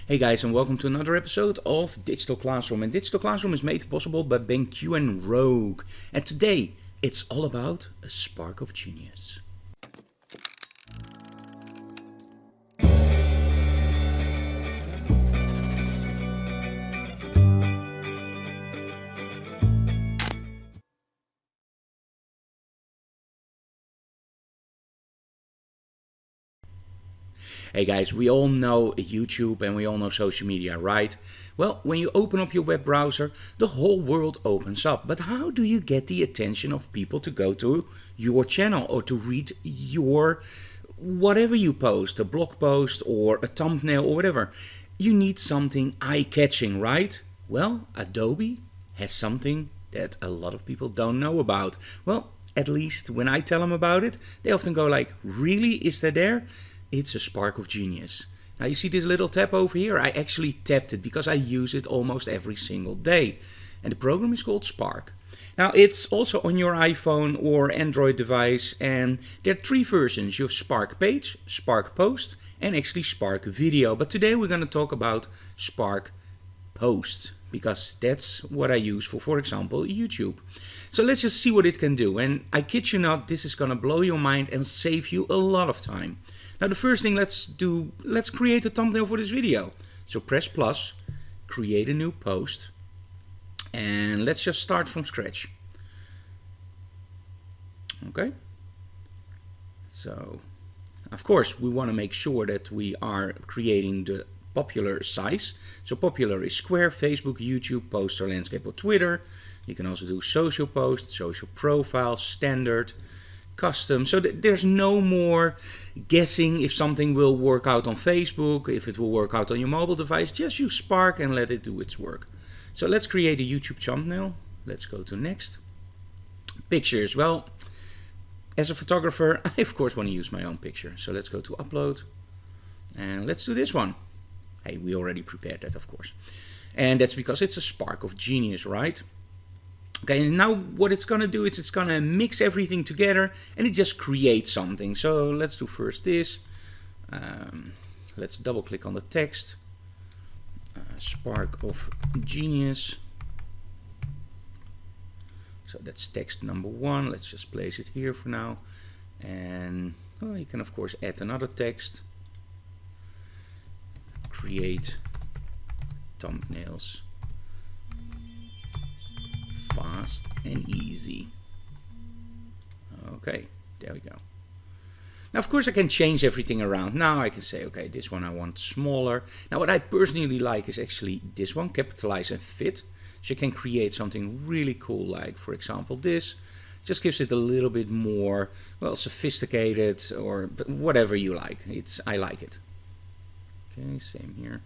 Hey guys, and welcome to another episode of Digital Classroom. And Digital Classroom is made possible by BenQ and Rogue. And today, it's all about a spark of genius. Hey guys, we all know YouTube and we all know social media, right? Well, when you open up your web browser, the whole world opens up. But how do you get the attention of people to go to your channel or to read your whatever you post, a blog post or a thumbnail or whatever? You need something eye-catching, right? Well, Adobe has something that a lot of people don't know about. Well, at least when I tell them about it, they often go like, really? Is that there? It's a spark of genius. Now you see this little tab over here? I actually tapped it because I use it almost every single day. And the program is called Spark. Now it's also on your iPhone or Android device, and there are three versions. You have Spark Page, Spark Post, and actually Spark Video. But today we're going to talk about Spark Post, because that's what I use for example, YouTube. So let's just see what it can do. And I kid you not, this is going to blow your mind and save you a lot of time. Now the first thing let's create a thumbnail for this video. So press plus, create a new post, and let's just start from scratch. Okay. So, of course, we want to make sure that we are creating the popular size. So popular is square, Facebook, YouTube, poster, landscape, or Twitter. You can also do social post, social profile, standard, custom. So there's no more guessing if something will work out on Facebook, if it will work out on your mobile device. Just use Spark and let it do its work. So let's create a YouTube thumbnail. Let's go to next. Pictures. Well, as a photographer, I of course want to use my own picture. So let's go to upload and let's do this one. Hey, we already prepared that, of course. And that's because it's a spark of genius, right? Okay, and now what it's going to do is it's going to mix everything together and it just creates something. So let's do first this. Let's double click on the text. Spark of genius. So that's text number one. Let's just place it here for now. And well, you can of course add another text. Create thumbnails. Fast and easy. Okay, there we go. Now of course I can change everything around. Now I can say, okay, this one I want smaller. Now what I personally like is actually this one, capitalize and fit. So you can create something really cool, like for example this. Just gives it a little bit more, well, sophisticated or whatever you like. I like it. Okay, same here.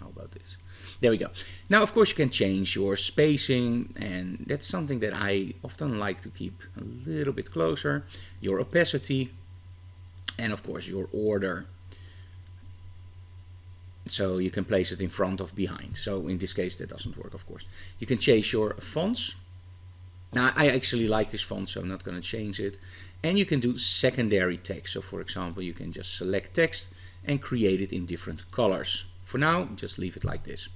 How about this? There we go. Now, of course, you can change your spacing, and that's something that I often like to keep a little bit closer. Your opacity, and of course, your order. So you can place it in front of behind. So in this case, that doesn't work, of course. You can change your fonts. Now, I actually like this font, so I'm not going to change it. And you can do secondary text. So for example, you can just select text and create it in different colors. For now, just leave it like this.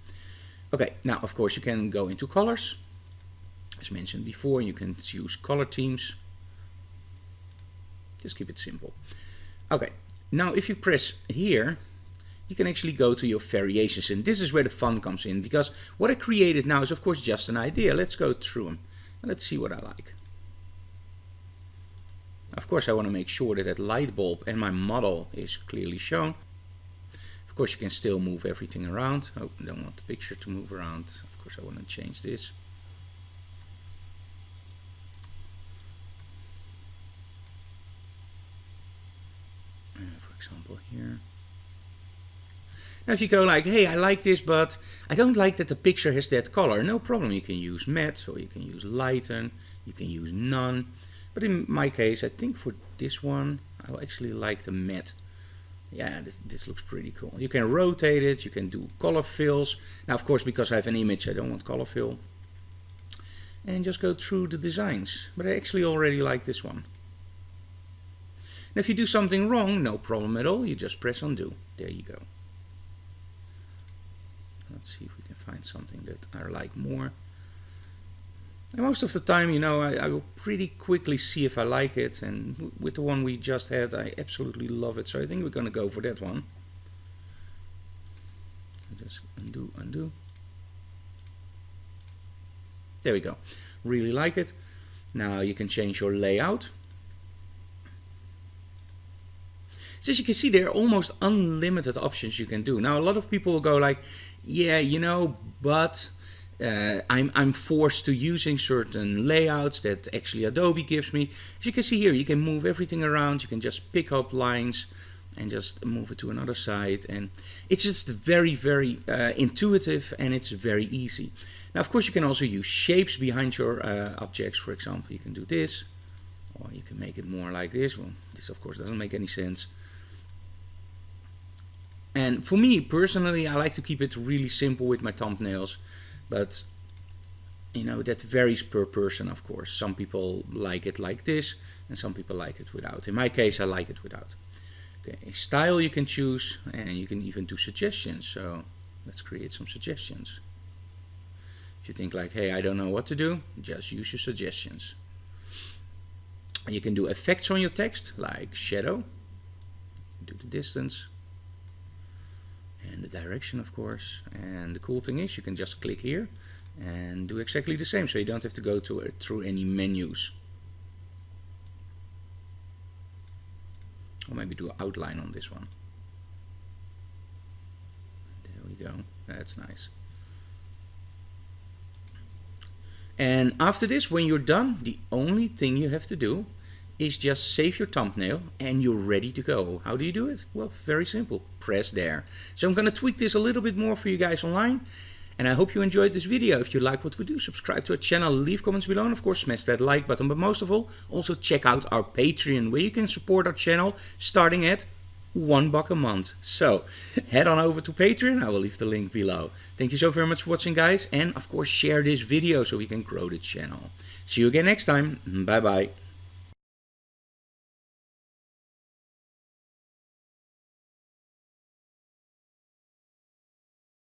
Okay, now of course you can go into colors. As mentioned before, you can choose color themes. Just keep it simple. Okay, now if you press here, you can actually go to your variations. And this is where the fun comes in, because what I created now is of course just an idea. Let's go through them. Let's see what I like. Of course, I want to make sure that that light bulb and my model is clearly shown. Of course, you can still move everything around. Oh, I don't want the picture to move around. Of course, I want to change this. For example, here. Now, if you go like, hey, I like this, but I don't like that the picture has that color. No problem. You can use matte, or you can use lighten, you can use none. But in my case, I think for this one, I actually like the matte. Yeah, this looks pretty cool. You can rotate it, you can do color fills. Now, of course, because I have an image, I don't want color fill. And just go through the designs. But I actually already like this one. And if you do something wrong, no problem at all, you just press undo. There you go. Let's see if we can find something that I like more. And most of the time, you know, I will pretty quickly see if I like it. And with the one we just had, I absolutely love it. So I think we're going to go for that one. Just undo, undo. There we go. Really like it. Now you can change your layout. So as you can see, there are almost unlimited options you can do. Now a lot of people will go like, yeah, you know, but I'm forced to using certain layouts that actually Adobe gives me. As you can see here, you can move everything around. You can just pick up lines and just move it to another side. And it's just very, very intuitive, and it's very easy. Now, of course, you can also use shapes behind your objects. For example, you can do this, or you can make it more like this. Well, this, of course, doesn't make any sense. And for me, personally, I like to keep it really simple with my thumbnails. But, you know, that varies per person, of course. Some people like it like this, and some people like it without. In my case, I like it without. Okay, style you can choose, and you can even do suggestions. So let's create some suggestions. If you think like, hey, I don't know what to do, just use your suggestions. You can do effects on your text, like shadow. Do the distance. And the direction, of course. And the cool thing is you can just click here and do exactly the same, so you don't have to go through any menus. Or maybe do an outline on this one. There we go. That's nice. And after this, when you're done, the only thing you have to do is just save your thumbnail and you're ready to go. How do you do it? Well, very simple. Press there. So I'm going to tweak this a little bit more for you guys online. And I hope you enjoyed this video. If you like what we do, subscribe to our channel, leave comments below, and of course smash that like button. But most of all, also check out our Patreon, where you can support our channel starting at $1 a month. So head on over to Patreon. I will leave the link below. Thank you so very much for watching, guys. And of course, share this video so we can grow the channel. See you again next time. Bye bye.